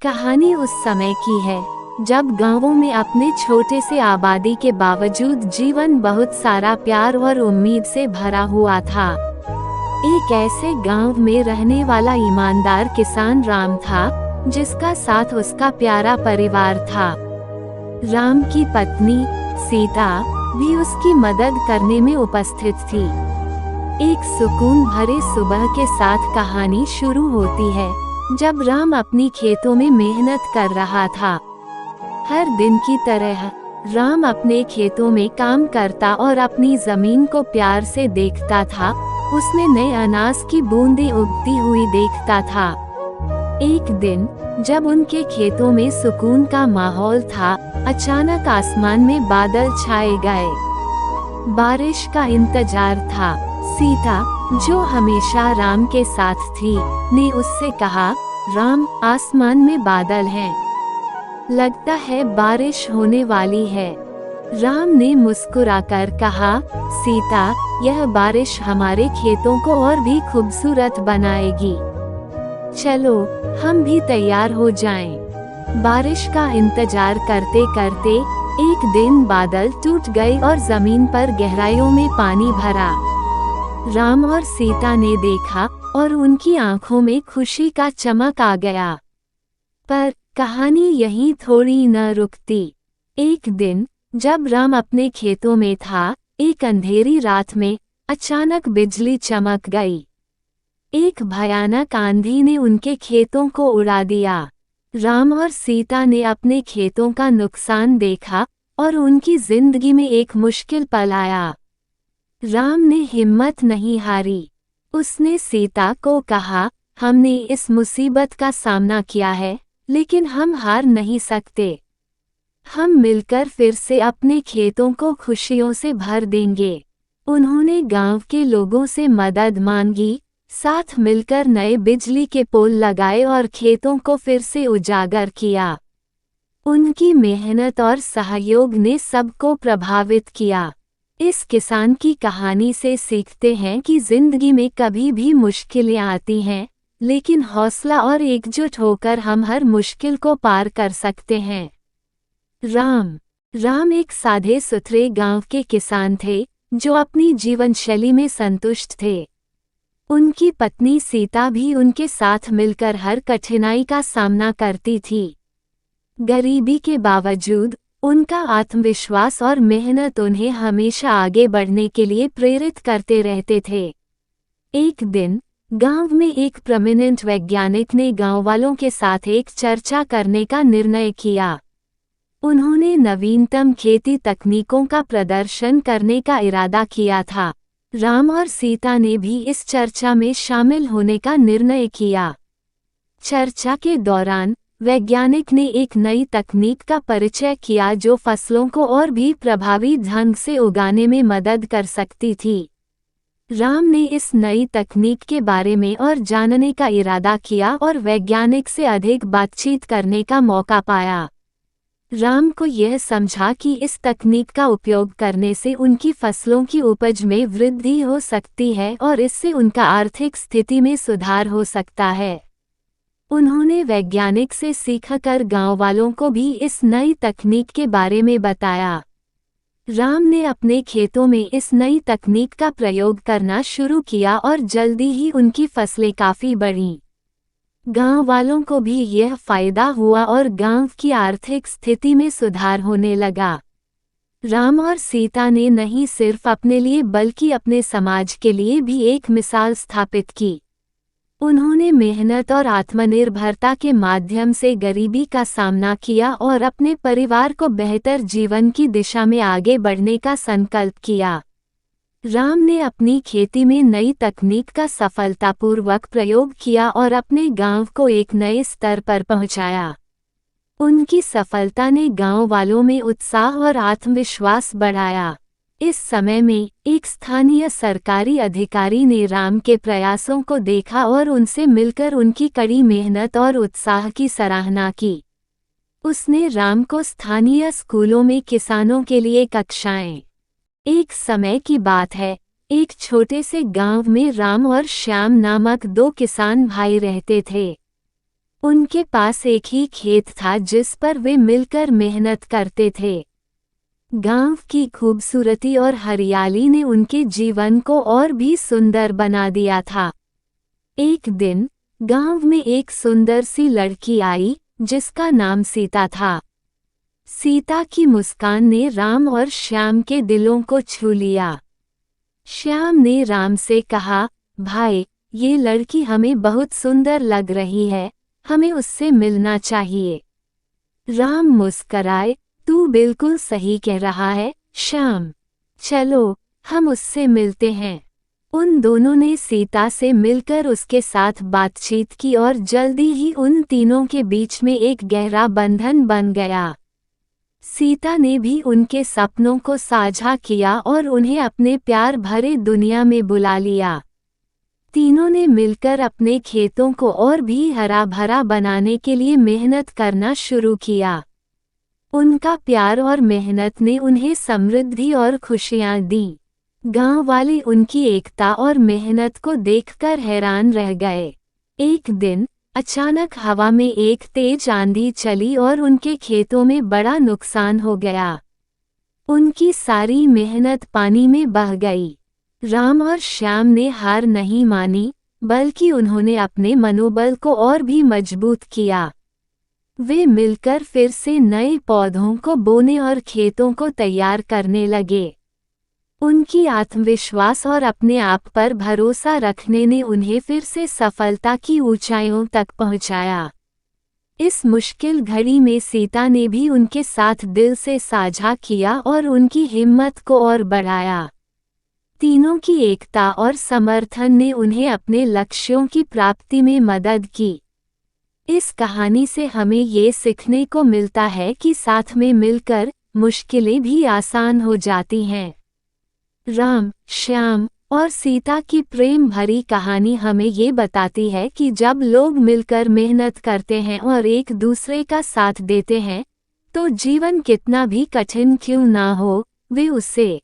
कहानी उस समय की है जब गांवों में अपने छोटे से आबादी के बावजूद जीवन बहुत सारा प्यार और उम्मीद से भरा हुआ था। एक ऐसे गांव में रहने वाला ईमानदार किसान राम था, जिसका साथ उसका प्यारा परिवार था। राम की पत्नी सीता भी उसकी मदद करने में उपस्थित थी। एक सुकून भरे सुबह के साथ कहानी शुरू होती है, जब राम अपनी खेतों में मेहनत कर रहा था। हर दिन की तरह राम अपने खेतों में काम करता और अपनी जमीन को प्यार से देखता था। उसमें नए अनाज की बूंदें उगती हुई देखता था। एक दिन जब उनके खेतों में सुकून का माहौल था, अचानक आसमान में बादल छाए गए। बारिश का इंतजार था। सीता, जो हमेशा राम के साथ थी, ने उससे कहा, राम, आसमान में बादल हैं। लगता है बारिश होने वाली है। राम ने मुस्कुराकर कहा, सीता, यह बारिश हमारे खेतों को और भी खूबसूरत बनाएगी। चलो, हम भी तैयार हो जाएं। बारिश का इंतजार करते करते एक दिन बादल टूट गए और जमीन पर गहराइयों में पानी भरा। राम और सीता ने देखा और उनकी आंखों में खुशी का चमक आ गया। पर कहानी यहीं थोड़ी न रुकती। एक दिन जब राम अपने खेतों में था, एक अंधेरी रात में अचानक बिजली चमक गई। एक भयानक आंधी ने उनके खेतों को उड़ा दिया। राम और सीता ने अपने खेतों का नुकसान देखा और उनकी जिंदगी में एक मुश्किल पल आया। राम ने हिम्मत नहीं हारी। उसने सीता को कहा, हमने इस मुसीबत का सामना किया है, लेकिन हम हार नहीं सकते। हम मिलकर फिर से अपने खेतों को खुशियों से भर देंगे। उन्होंने गांव के लोगों से मदद मांगी, साथ मिलकर नए बिजली के पोल लगाए और खेतों को फिर से उजागर किया। उनकी मेहनत और सहयोग ने सबको प्रभावित किया। इस किसान की कहानी से सीखते हैं कि जिंदगी में कभी भी मुश्किलें आती हैं, लेकिन हौसला और एकजुट होकर हम हर मुश्किल को पार कर सकते हैं। राम एक सादे सुथरे गांव के किसान थे, जो अपनी जीवन शैली में संतुष्ट थे। उनकी पत्नी सीता भी उनके साथ मिलकर हर कठिनाई का सामना करती थी। गरीबी के बावजूद उनका आत्मविश्वास और मेहनत उन्हें हमेशा आगे बढ़ने के लिए प्रेरित करते रहते थे। एक दिन गांव में एक प्रोमिनेंट वैज्ञानिक ने गांव वालों के साथ एक चर्चा करने का निर्णय किया। उन्होंने नवीनतम खेती तकनीकों का प्रदर्शन करने का इरादा किया था। राम और सीता ने भी इस चर्चा में शामिल होने का निर्णय किया। चर्चा के दौरान वैज्ञानिक ने एक नई तकनीक का परिचय किया, जो फसलों को और भी प्रभावी ढंग से उगाने में मदद कर सकती थी। राम ने इस नई तकनीक के बारे में और जानने का इरादा किया और वैज्ञानिक से अधिक बातचीत करने का मौका पाया। राम को यह समझा कि इस तकनीक का उपयोग करने से उनकी फसलों की उपज में वृद्धि हो सकती है और इससे उनका आर्थिक स्थिति में सुधार हो सकता है। उन्होंने वैज्ञानिक से सीखकर गांव वालों को भी इस नई तकनीक के बारे में बताया। राम ने अपने खेतों में इस नई तकनीक का प्रयोग करना शुरू किया और जल्दी ही उनकी फसलें काफी बढ़ीं। गांव वालों को भी यह फायदा हुआ और गांव की आर्थिक स्थिति में सुधार होने लगा। राम और सीता ने नहीं सिर्फ अपने लिए बल्कि अपने समाज के लिए भी एक मिसाल स्थापित की। उन्होंने मेहनत और आत्मनिर्भरता के माध्यम से गरीबी का सामना किया और अपने परिवार को बेहतर जीवन की दिशा में आगे बढ़ने का संकल्प किया। राम ने अपनी खेती में नई तकनीक का सफलतापूर्वक प्रयोग किया और अपने गांव को एक नए स्तर पर पहुंचाया। उनकी सफलता ने गांव वालों में उत्साह और आत्मविश्वास बढ़ाया। इस समय में एक स्थानीय सरकारी अधिकारी ने राम के प्रयासों को देखा और उनसे मिलकर उनकी कड़ी मेहनत और उत्साह की सराहना की। उसने राम को स्थानीय स्कूलों में किसानों के लिए कक्षाएं। एक समय की बात है, एक छोटे से गांव में राम और श्याम नामक दो किसान भाई रहते थे। उनके पास एक ही खेत था जिस पर वे मिलकर मेहनत करते थे। गांव की खूबसूरती और हरियाली ने उनके जीवन को और भी सुंदर बना दिया था। एक दिन गांव में एक सुंदर सी लड़की आई जिसका नाम सीता था। सीता की मुस्कान ने राम और श्याम के दिलों को छू लिया। श्याम ने राम से कहा, भाई, ये लड़की हमें बहुत सुंदर लग रही है, हमें उससे मिलना चाहिए। राम मुस्कराए, तू बिल्कुल सही कह रहा है श्याम, चलो हम उससे मिलते हैं। उन दोनों ने सीता से मिलकर उसके साथ बातचीत की और जल्दी ही उन तीनों के बीच में एक गहरा बंधन बन गया। सीता ने भी उनके सपनों को साझा किया और उन्हें अपने प्यार भरे दुनिया में बुला लिया। तीनों ने मिलकर अपने खेतों को और भी हरा भरा बनाने के लिए मेहनत करना शुरू किया। उनका प्यार और मेहनत ने उन्हें समृद्धि और खुशियां दी। गांव वाले उनकी एकता और मेहनत को देखकर हैरान रह गए। एक दिन अचानक हवा में एक तेज आंधी चली और उनके खेतों में बड़ा नुकसान हो गया। उनकी सारी मेहनत पानी में बह गई। राम और श्याम ने हार नहीं मानी, बल्कि उन्होंने अपने मनोबल को और भी मजबूत किया। वे मिलकर फिर से नए पौधों को बोने और खेतों को तैयार करने लगे। उनकी आत्मविश्वास और अपने आप पर भरोसा रखने ने उन्हें फिर से सफलता की ऊंचाइयों तक पहुंचाया। इस मुश्किल घड़ी में सीता ने भी उनके साथ दिल से साझा किया और उनकी हिम्मत को और बढ़ाया। तीनों की एकता और समर्थन ने उन्हें अपने लक्ष्यों की प्राप्ति में मदद की। इस कहानी से हमें ये सीखने को मिलता है कि साथ में मिलकर मुश्किलें भी आसान हो जाती हैं। राम, श्याम और सीता की प्रेम भरी कहानी हमें ये बताती है कि जब लोग मिलकर मेहनत करते हैं और एक दूसरे का साथ देते हैं, तो जीवन कितना भी कठिन क्यों ना हो, वे उससे